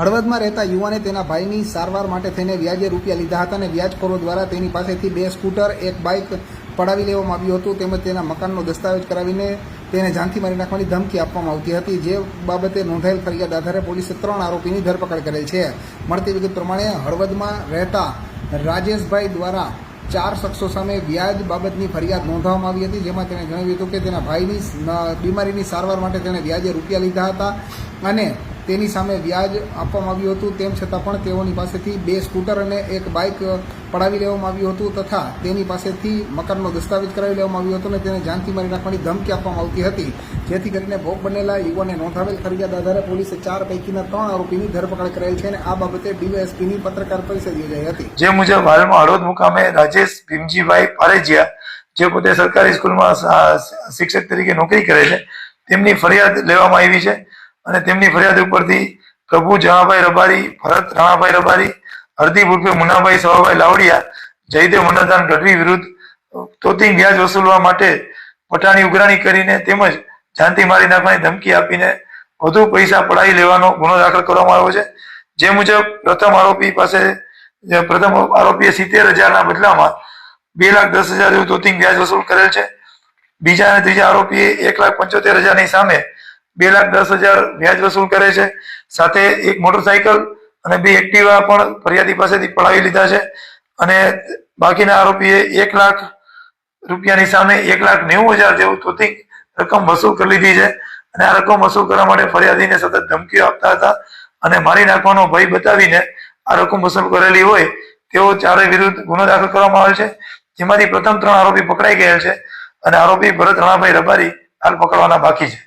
હળવદમાં રહેતા યુવાને તેના ભાઈની સારવાર માટે થઈને વ્યાજે રૂપિયા લીધા હતા અને વ્યાજખોરો દ્વારા તેની પાસેથી 2 સ્કૂટર, 1 બાઇક પડાવી લેવામાં આવ્યું હતું તેમજ તેના મકાનનો દસ્તાવેજ કરાવીને તેને જાનથી મારી નાખવાની ધમકી આપવામાં આવતી હતી, જે બાબતે નોંધાયેલ ફરિયાદ આધારે પોલીસે 3 આરોપીની ધરપકડ કરેલ છે। મળતી વિગત પ્રમાણે હળવદમાં રહેતા રાજેશભાઈ દ્વારા 4 શખ્સો સામે વ્યાજ બાબતની ફરિયાદ નોંધવામાં આવી હતી, જેમાં તેણે જણાવ્યું હતું કે તેના ભાઈની બીમારીની સારવાર માટે તેણે વ્યાજે રૂપિયા લીધા હતા અને તેની સામે વ્યાજ આપવામાં આવ્યું હતું। તેમ છતાં પણ તેઓની પાસેથી 2 સ્કૂટર અને 1 બાઇક પડાવી લેવામાં આવ્યું હતું તથા તેની પાસેથી મકાનનો દસ્તાવેજ કરાવી લેવામાં આવ્યો હતો અને તેને જાનથી મારી નાખવાની ધમકી આપવામાં આવતી હતી, જેથી કરીને ભોગ બનેલા યુવાને નોંધાવેલ ફરિયાદ આધારે પોલીસે 4 પૈકીના 3 આરોપીની ધરપકડ કરાઈ છે અને આ બાબતે ડીવાયએસપીની પત્રકાર પરિષદ યોજાઈ હતી। જે મુજબ હાલમાં હળવદ મુકામે રાજેશ ભીમજીભાઈ પારેજિયા, જે પોતે સરકારી સ્કૂલમાં શિક્ષક તરીકે નોકરી કરે છે, તેમની ફરિયાદ લેવામાં આવી છે અને તેમની ફરિયાદ ઉપરથી પ્રભુ જહાભાઈ રબારી, ભરત રાણાભાઈ રબારી, હરદીપ ઉર્ફે મુન્નાભાઈ સવાભાઈ લાવડિયા, જયદેવ મનોદાન ગઢવી વિરુદ્ધ તોતિંગ વ્યાજ વસૂલવા માટે પટાણી ઉઘરાણી કરીને તેમજ જાનથી મારી નાખવાની ધમકી આપીને વધુ પૈસા પડાવી લેવાનો ગુનો દાખલ કરવામાં આવ્યો છે। જે મુજબ પ્રથમ આરોપીએ 70,000ના બદલામાં 2,10,000 જેવું તોતિંગ વ્યાજ વસૂલ કરેલ છે। બીજા અને ત્રીજા આરોપીએ 1,75,000ની સામે 2,10,000 વ્યાજ વસૂલ કરે છે। સાથે 1 મોટરસાયકલ અને 2 એક્ટિવા પણ ફરિયાદી પાસેથી પડાવી લીધા છે અને બાકીના આરોપીએ 1 લાખ રૂપિયાની સામે 1,90,000 જેવું તોતિંગ રકમ વસૂલ કરી લીધી છે અને આ રકમ વસૂલ કરવા માટે ફરિયાદીને સતત ધમકીઓ આપતા હતા અને મારી નાખવાનો ભય બતાવીને આ રકમ વસૂલ કરેલી હોય તેઓ ચારે વિરુદ્ધ ગુનો દાખલ કરવામાં આવેલ છે, જેમાંથી પ્રથમ 3 આરોપી પકડાઈ ગયેલ છે અને આરોપી ભરત રાણાભાઈ રબારી હાલ પકડવાના બાકી છે।